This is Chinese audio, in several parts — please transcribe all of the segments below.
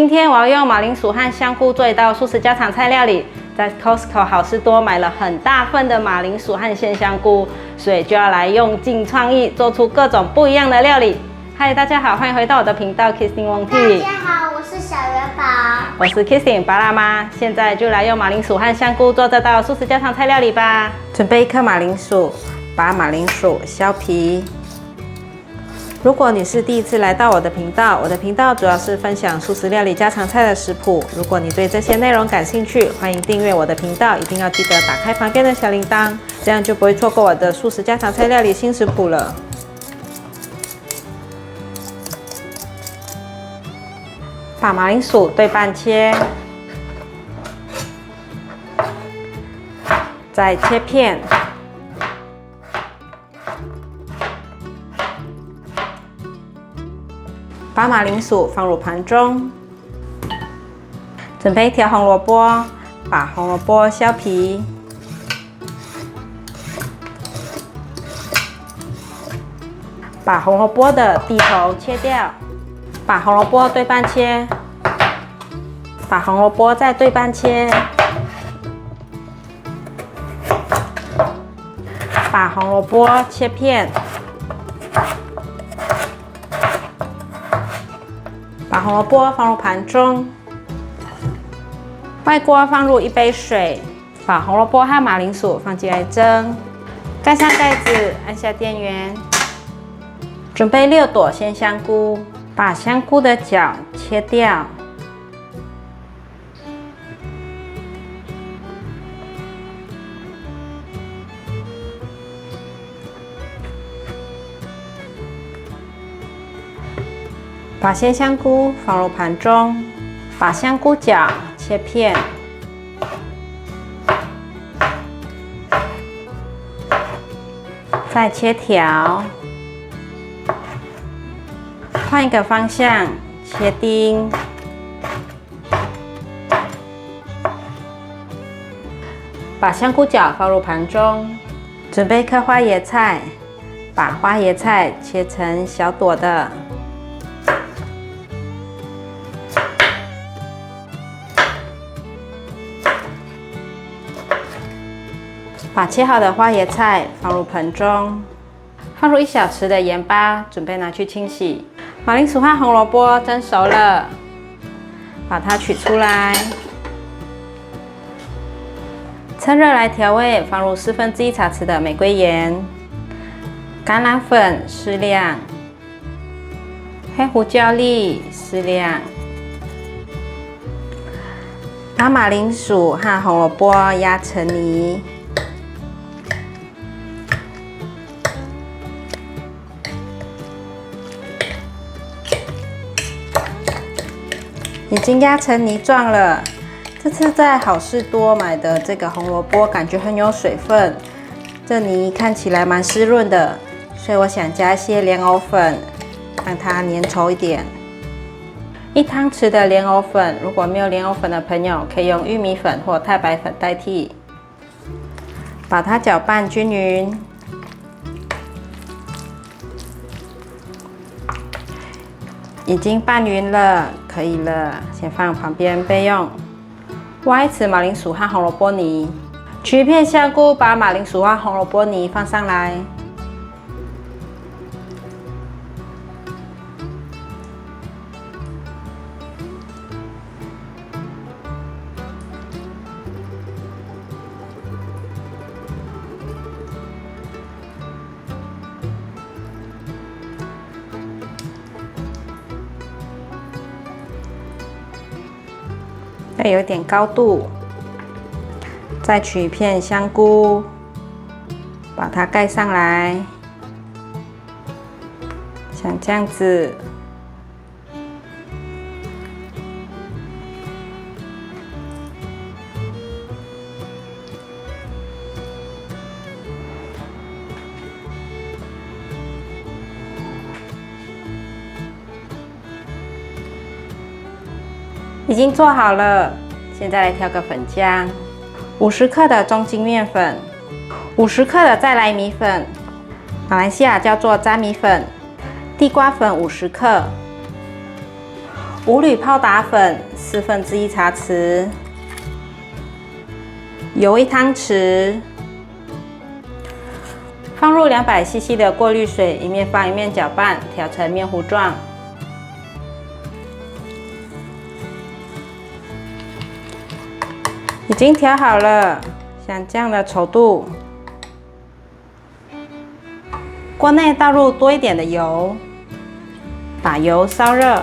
今天我要用马铃薯和香菇做一道素食家常菜料理。在 Costco 好市多买了很大份的马铃薯和鲜香菇，所以就要来用尽创意，做出各种不一样的料理。嗨，大家好，欢迎回到我的频道 Kissing Wong TV。大家好，我是小元宝，我是 Kissing 巴辣妈。现在就来用马铃薯和香菇做这道素食家常菜料理吧。准备1颗马铃薯，把马铃薯削皮。如果你是第一次来到我的频道主要是分享素食料理家常菜的食谱。如果你对这些内容感兴趣，欢迎订阅我的频道，一定要记得打开旁边的小铃铛，这样就不会错过我的素食家常菜料理新食谱了。把马铃薯对半切，再切片。把马铃薯放入盘中，准备1条红萝卜，把红萝卜削皮，把红萝卜的蒂头切掉，把红萝卜对半切，把红萝卜再对半切，把红萝卜切片。把红萝卜放入盘中，外锅放入1杯水，把红萝卜和马铃薯放进来蒸，盖上盖子，按下电源。准备6朵鲜香菇，把香菇的角切掉，把鲜香菇放入盘中，把香菇角切片，再切条，换一个方向切丁，把香菇角放入盘中，准备1颗花椰菜，把花椰菜切成小朵的。把切好的花椰菜放入盆中，放入1小匙的盐巴，准备拿去清洗。马铃薯和红萝卜蒸熟了，把它取出来，趁热来调味，放入1/4茶匙的玫瑰盐、橄榄粉适量、黑胡椒粒适量，把马铃薯和红萝卜压成泥。已经压成泥状了。这次在好市多买的这个红萝卜感觉很有水分，这泥看起来蛮湿润的，所以我想加一些莲藕粉，让它粘稠一点。1汤匙的莲藕粉，如果没有莲藕粉的朋友，可以用玉米粉或太白粉代替。把它搅拌均匀。已经拌匀了，可以了，先放旁边备用。挖1匙马铃薯和红萝卜泥，取1片香菇，把马铃薯和红萝卜泥放上来。要有点高度，再取1片香菇，把它盖上来，像这样子。已经做好了，现在来调个粉浆，50克的中筋面粉，50克的再来米粉，马来西亚叫做粘米粉，地瓜粉50克五铝泡打粉1/4茶匙，油1汤匙，放入200cc 的过滤水，一面放一面搅拌，调成面糊状。已经调好了，像这样的稠度。锅内倒入多一点的油，把油烧热，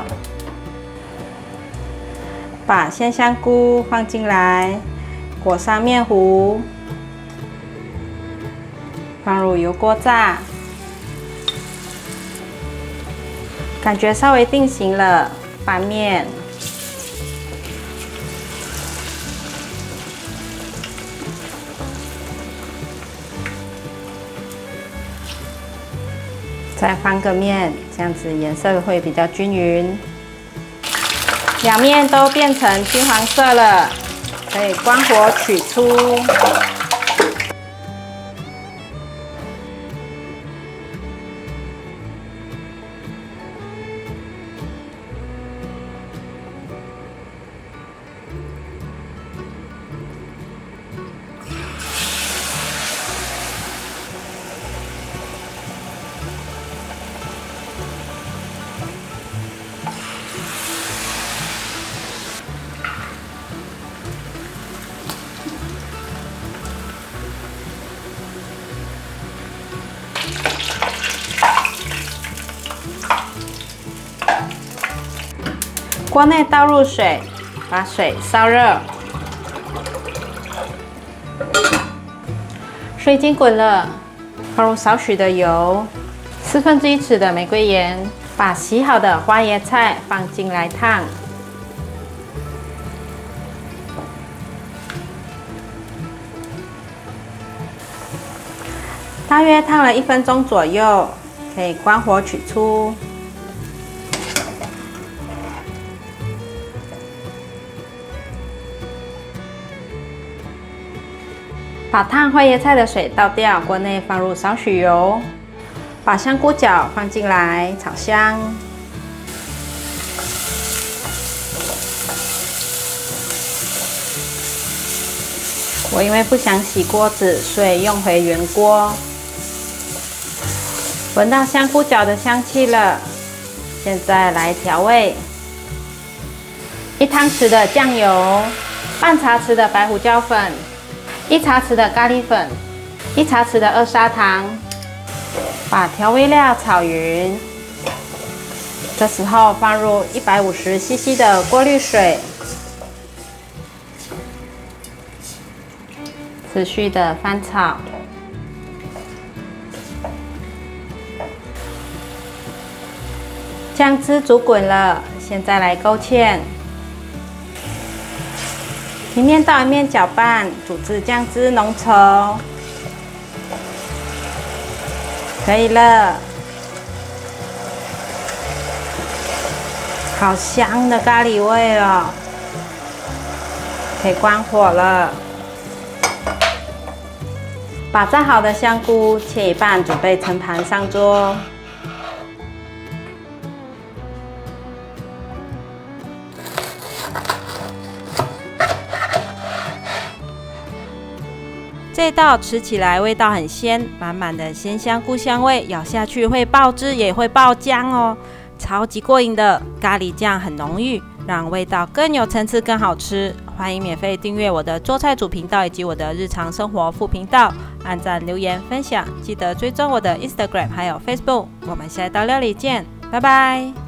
把鲜香菇放进来，裹上面糊，放入油锅炸。感觉稍微定型了，翻面。再翻个面，这样子颜色会比较均匀。两面都变成金黄色了，可以关火取出。锅内倒入水，把水烧热。水已经滚了，放入少许的油，1/4匙的玫瑰盐，把洗好的花椰菜放进来烫。大约烫了1分钟左右，可以关火取出。把烫花椰菜的水倒掉，锅内放入少许油，把香菇角放进来炒香。我因为不想洗锅子，所以用回原锅。闻到香菇角的香气了，现在来调味：1汤匙的酱油，半茶匙的白胡椒粉。1茶匙的咖喱粉，1茶匙的2砂糖，把调味料炒匀。这时候放入150cc 的过滤水，持续的翻炒。酱汁煮滚了，现在来勾芡。一面倒一面搅拌，煮至酱汁浓稠，可以了。好香的咖喱味哦，可以关火了。把炸好的香菇切一半，准备盛盘上桌。这道吃起来味道很鲜，满满的鲜香菇香味，咬下去会爆汁也会爆浆哦，超级过瘾的。咖喱酱很浓郁，让味道更有层次更好吃。欢迎免费订阅我的做菜组频道以及我的日常生活副频道，按赞留言分享，记得追踪我的 Instagram 还有 Facebook。我们下一道料理见，拜拜。